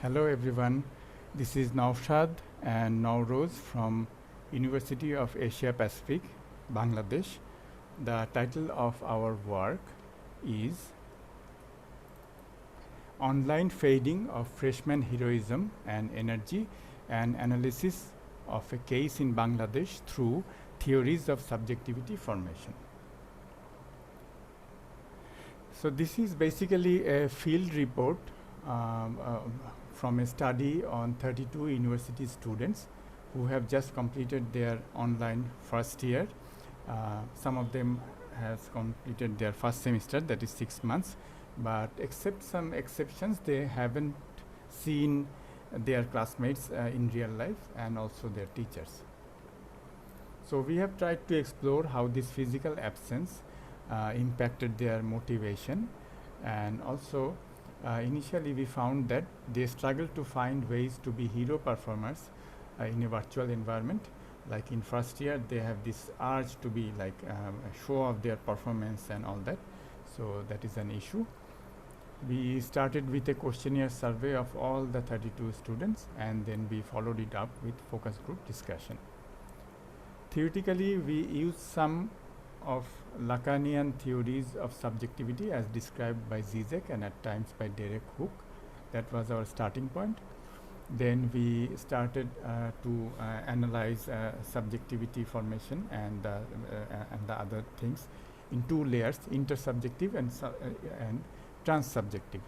Hello everyone, this is Naushad and Nawrose from University of Asia Pacific, Bangladesh. The title of our work is Online Fading of Freshman Heroism and Energy, an Analysis of a Case in Bangladesh through Theories of Subjectivity Formation. So this is basically a field report um, uh, from a study on 32 university students who have just completed their online first year. Some of them has completed their first semester, that is 6 months, but except some exceptions, they haven't seen their classmates in real life and also their teachers. So we have tried to explore how this physical absence impacted their motivation, and also initially we found that they struggled to find ways to be hero performers in a virtual environment. Like in first year, they have this urge to be like a show of their performance and all that. So that is an issue. We started with a questionnaire survey of all the 32 students, and then we followed it up with focus group discussion. Theoretically, we used some of Lacanian theories of subjectivity as described by Zizek and at times by Derek Hook. That was our starting point. Then we started to analyze subjectivity formation and the other things in two layers, intersubjective and transsubjective.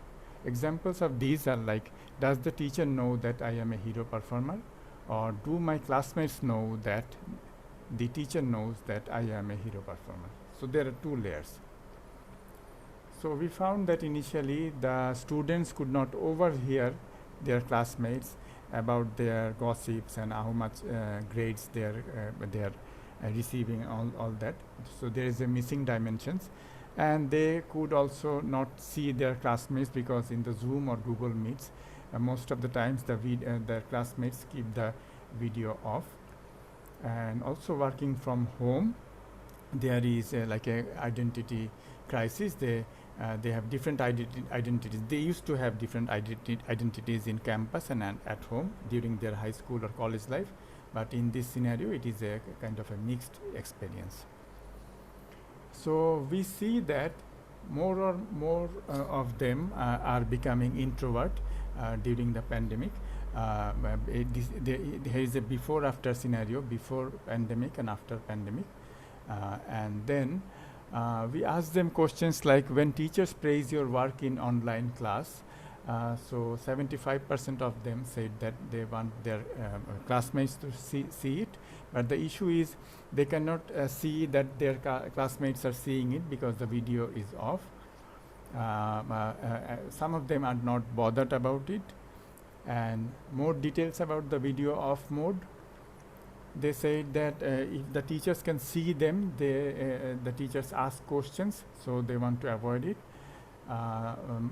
Examples of these are like, does the teacher know that I am a hero performer, or do my classmates know that the teacher knows that I am a hero performer? So there are two layers. So we found that initially the students could not overhear their classmates about their gossips and how much grades they are receiving, all that. So there is a missing dimensions, and they could also not see their classmates because in the Zoom or Google Meets, most of the times the classmates keep the video off. And also working from home, there is like a identity crisis. They have different identities. They used to have different identities in campus and at home during their high school or college life, but in this scenario it is a kind of a mixed experience. So we see that more of them are becoming introvert during the pandemic. There is a before after scenario, before pandemic and after pandemic. And then we ask them questions like, when teachers praise your work in online class, so 75% of them said that they want their classmates to see it, but the issue is they cannot see that their classmates are seeing it because the video is off. Some of them are not bothered about it. And more details about the video off mode, they said that if the teachers can see them, the teachers ask questions, so they want to avoid it.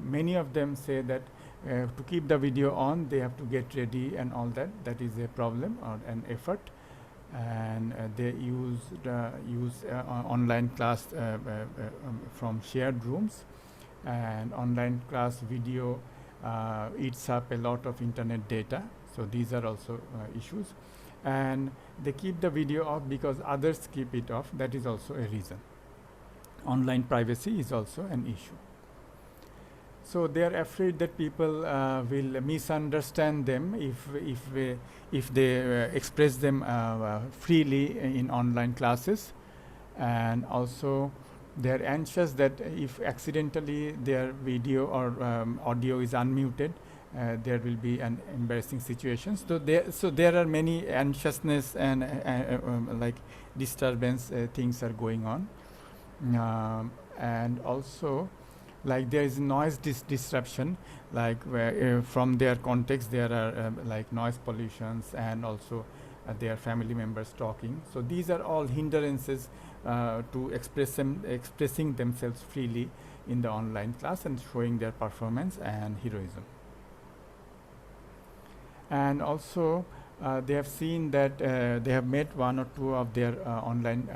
Many of them say that to keep the video on, they have to get ready and all that. That is a problem or an effort. And they use online class from shared rooms, and online class video eats up a lot of internet data. So these are also issues. And they keep the video off because others keep it off. That is also a reason. Online privacy is also an issue. So they are afraid that people will misunderstand them if they express them freely in online classes. And also they are anxious that if accidentally their video or audio is unmuted, there will be an embarrassing situation. So there are many anxiousness and like disturbance things are going on. And also, like, there is noise disruption, like where from their context there are like noise pollutions, and also their family members talking. So these are all hindrances to expressing themselves freely in the online class and showing their performance and heroism. And also they have seen that they have met one or two of their online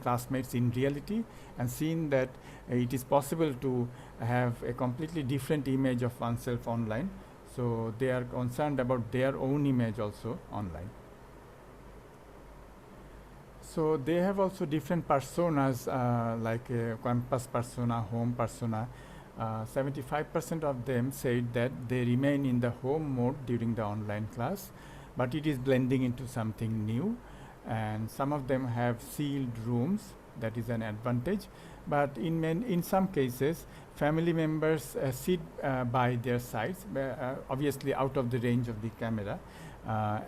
classmates in reality, and seen that it is possible to have a completely different image of oneself online. So they are concerned about their own image also online. So they have also different personas, like campus persona, home persona. 75% of them said that they remain in the home mode during the online class, but it is blending into something new. And some of them have sealed rooms, that is an advantage. But in some cases, family members sit by their sides, obviously out of the range of the camera,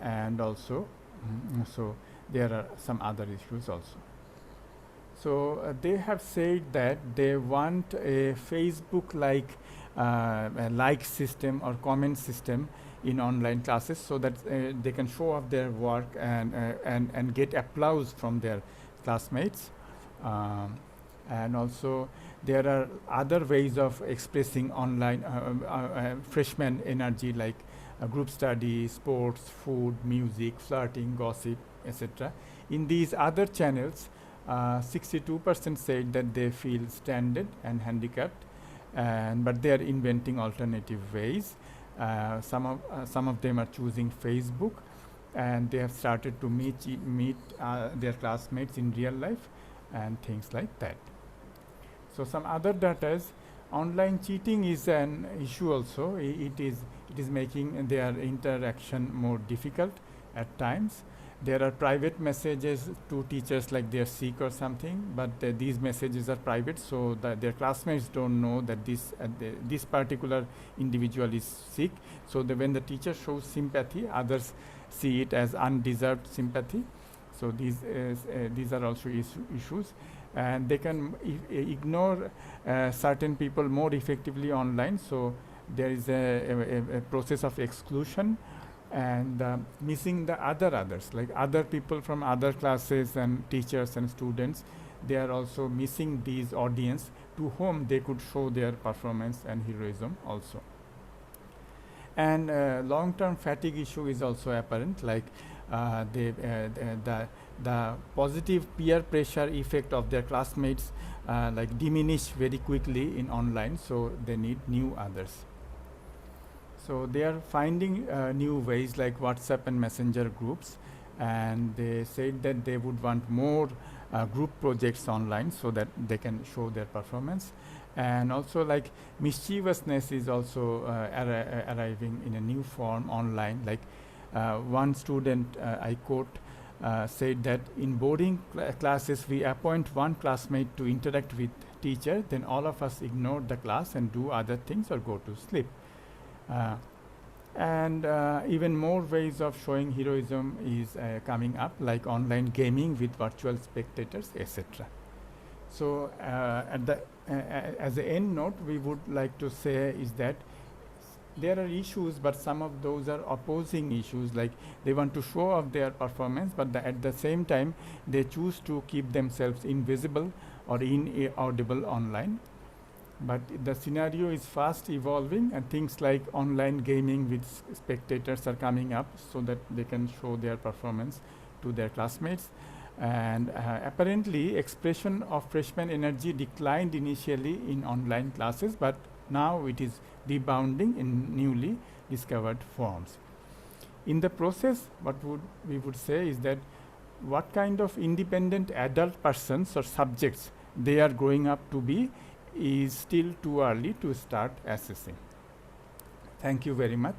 and also, so there are some other issues also. So they have said that they want a Facebook-like like system or comment system in online classes, so that they can show off their work and get applause from their classmates. And also there are other ways of expressing online freshman energy, like group study, sports, food, music, flirting, gossip, etc. In these other channels, 62% said that they feel stranded and handicapped, but they are inventing alternative ways. Some of them are choosing Facebook, and they have started to meet their classmates in real life and things like that. So some other data is online cheating is an issue also. It is making their interaction more difficult at times. There are private messages to teachers like they're sick or something, but these messages are private, so that their classmates don't know that this particular individual is sick. So when the teacher shows sympathy, others see it as undeserved sympathy. So these are also issues, and they can ignore certain people more effectively online. So there is a process of exclusion, and missing the others, like other people from other classes and teachers and students. They are also missing these audience to whom they could show their performance and heroism also. And long-term fatigue issue is also apparent, like the positive peer pressure effect of their classmates like diminish very quickly in online, so they need new others. So they are finding new ways like WhatsApp and Messenger groups, and they said that they would want more group projects online so that they can show their performance. And also, like, mischievousness is also arriving in a new form online. Like one student, I quote, said that in boarding classes we appoint one classmate to interact with teacher, then all of us ignore the class and do other things or go to sleep. And even more ways of showing heroism is coming up, like online gaming with virtual spectators, etc. So as the end note, we would like to say is that there are issues, but some of those are opposing issues. Like they want to show off their performance, but at the same time they choose to keep themselves invisible or inaudible online. But the scenario is fast evolving, and things like online gaming with spectators are coming up so that they can show their performance to their classmates. And apparently expression of freshman energy declined initially in online classes, but now it is rebounding in newly discovered forms. In the process, what we would say is that what kind of independent adult persons or subjects they are growing up to be is still too early to start assessing. Thank you very much.